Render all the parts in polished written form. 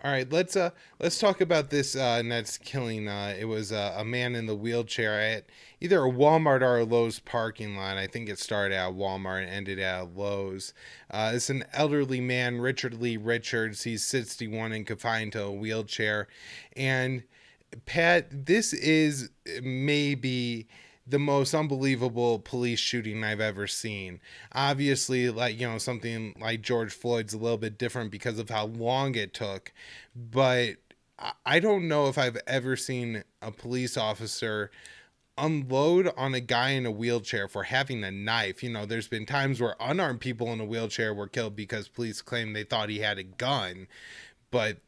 All right, let's talk about this next killing. It was a man in the wheelchair at either a Walmart or a Lowe's parking lot. I think it started at Walmart and ended at Lowe's. It's an elderly man, Richard Lee Richards. He's 61 and confined to a wheelchair. And Pat, this is maybe the most unbelievable police shooting I've ever seen. Obviously, like, something like George Floyd's a little bit different because of how long it took, but I don't know if I've ever seen a police officer unload on a guy in a wheelchair for having a knife. There's been times where unarmed people in a wheelchair were killed because police claimed they thought he had a gun, but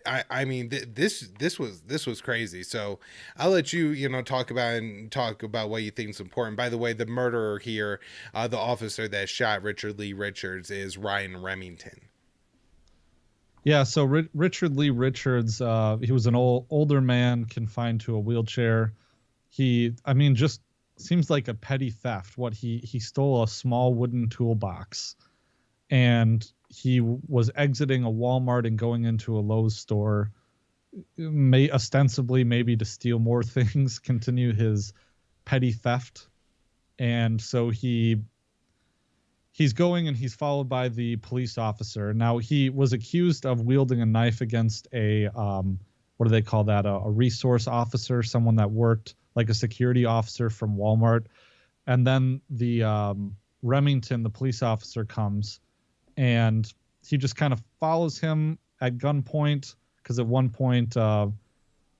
I mean, this was crazy. So I'll let you talk about what you think is important. By the way, the murderer here, the officer that shot Richard Lee Richards, is Ryan Remington. Yeah, so Richard Lee Richards, he was an older man confined to a wheelchair. I mean, just seems like a petty theft. He stole a small wooden toolbox, and he was exiting a Walmart and going into a Lowe's store, may ostensibly maybe to steal more things, continue his petty theft. And so he's going and he's followed by the police officer. Now he was accused of wielding a knife against a what do they call that? A resource officer, someone that worked like a security officer from Walmart. And then the Remington, the police officer, comes and he just kind of follows him at gunpoint because at one point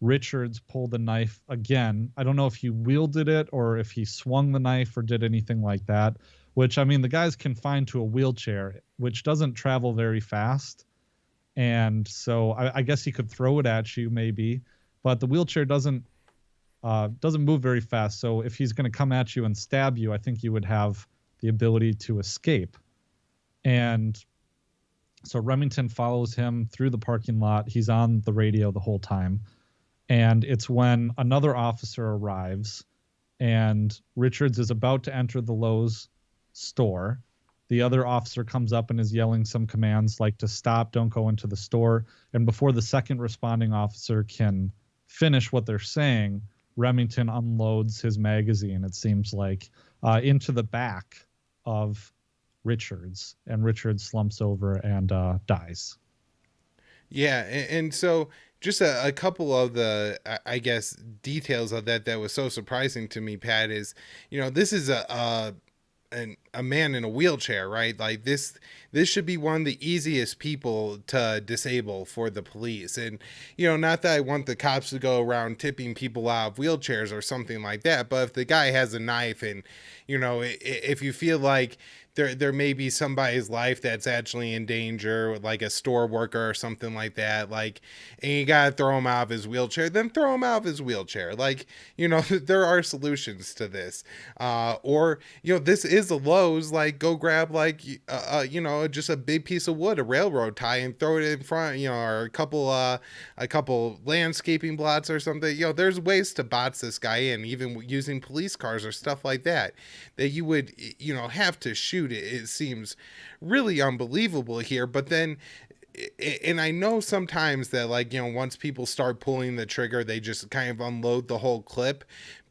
Richards pulled the knife again. I don't know if he wielded it or if he swung the knife or did anything like that, which, I mean, the guy's confined to a wheelchair, which doesn't travel very fast. And so I guess he could throw it at you maybe, but the wheelchair doesn't move very fast. So if he's going to come at you and stab you, I think you would have the ability to escape. And so Remington follows him through the parking lot. He's on the radio the whole time. And it's when another officer arrives and Richards is about to enter the Lowe's store. The other officer comes up and is yelling some commands like to stop, don't go into the store. And before the second responding officer can finish what they're saying, Remington unloads his magazine, it seems like, into the back of Richards, and Richards slumps over and dies. Yeah, and so just a couple of the I guess details of that was so surprising to me, Pat, is this is a man in a wheelchair, right? Like this should be one of the easiest people to disable for the police. And not that I want the cops to go around tipping people out of wheelchairs or something like that, but if the guy has a knife and if you feel like there may be somebody's life that's actually in danger, like a store worker or something like that, like, and you gotta throw him out of his wheelchair, then throw him out of his wheelchair. Like, there are solutions to this. Or this is a Lowe's, like, go grab, like, just a big piece of wood, a railroad tie, and throw it in front, or a couple landscaping blots or something. There's ways to box this guy in, even using police cars or stuff like that you would have to shoot. It seems really unbelievable here. But then, and I know sometimes that, like, once people start pulling the trigger, they just kind of unload the whole clip.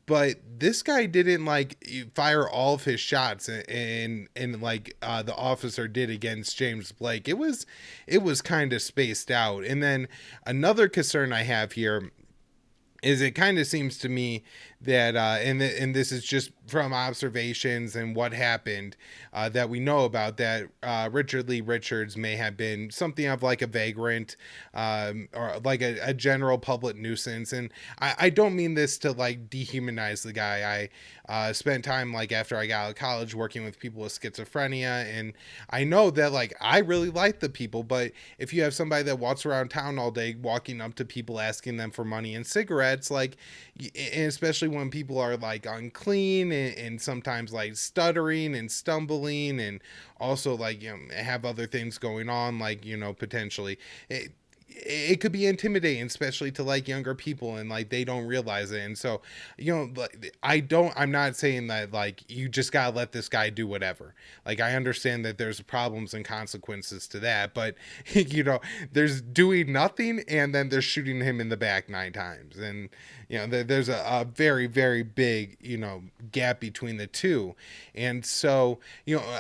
But this guy didn't, like, fire all of his shots, and like the officer did against James Blake. It was kind of spaced out. And then another concern I have here is it kind of seems to me that and this is just from observations and what happened, that we know about, that Richard Lee Richards may have been something of like a vagrant, or like a general public nuisance. And I don't mean this to, like, dehumanize the guy. I spent time, like, after I got out of college working with people with schizophrenia, and I know that, like, I really like the people, but if you have somebody that walks around town all day walking up to people asking them for money and cigarettes, like, and especially when people are, like, unclean and sometimes, like, stuttering and stumbling, and also, like, have other things going on, like, potentially it could be intimidating, especially to like younger people, and like they don't realize it. And so, like, I'm not saying that like you just gotta let this guy do whatever. Like, I understand that there's problems and consequences to that, but there's doing nothing, and then they're shooting him in the back 9 times. And there's a very, very big gap between the two. And so,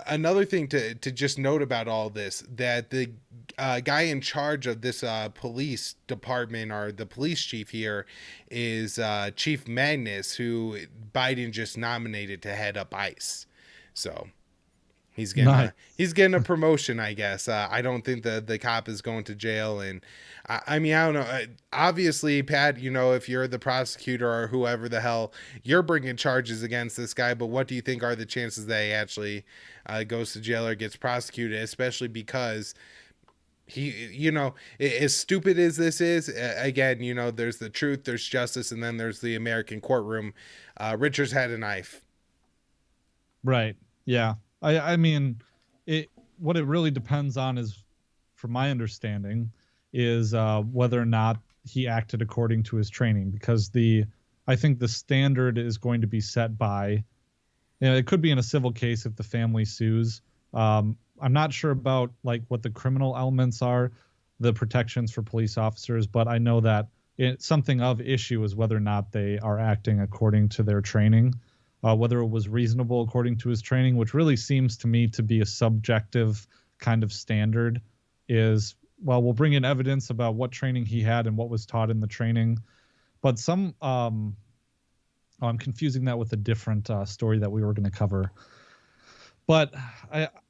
another thing to just note about all this, that the guy in charge of this police department, or the police chief here, is Chief Magnus, who Biden just nominated to head up ICE. So Nice. he's getting a promotion, I guess. I don't think the cop is going to jail. And I mean, I don't know. Obviously, Pat, if you're the prosecutor or whoever the hell, you're bringing charges against this guy. But what do you think are the chances that he actually goes to jail or gets prosecuted? Especially because he, as stupid as this is, again, there's the truth, there's justice, and then there's the American courtroom. Richards had a knife. Right. Yeah. I mean, what it really depends on is, from my understanding, is whether or not he acted according to his training, because I think the standard is going to be set by, it could be in a civil case if the family sues. I'm not sure about like what the criminal elements are, the protections for police officers, but I know that something of issue is whether or not they are acting according to their training, whether it was reasonable according to his training, which really seems to me to be a subjective kind of standard. Is, well, we'll bring in evidence about what training he had and what was taught in the training, but I'm confusing that with a different story that we were going to cover. But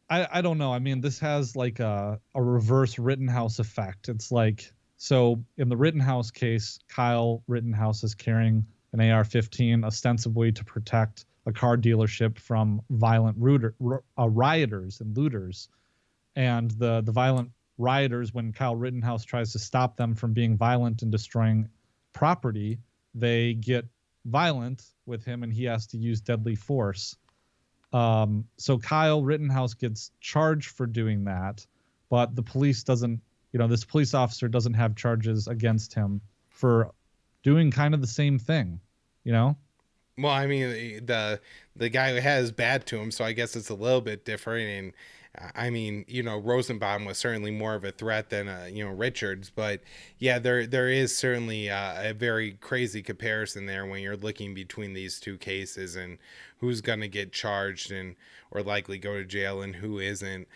I don't know. I mean, this has like a reverse Rittenhouse effect. It's like, so in the Rittenhouse case, Kyle Rittenhouse is carrying an AR-15 ostensibly to protect a car dealership from violent rioters and looters. And the violent rioters, when Kyle Rittenhouse tries to stop them from being violent and destroying property, they get violent with him and he has to use deadly force. So Kyle Rittenhouse gets charged for doing that, but the police doesn't, this police officer doesn't have charges against him for doing kind of the same thing, Well, I mean, the guy who has bad to him, so I guess it's a little bit different. And I mean, Rosenbaum was certainly more of a threat than Richards, but yeah, there is certainly a very crazy comparison there when you're looking between these two cases and who's going to get charged and or likely go to jail and who isn't.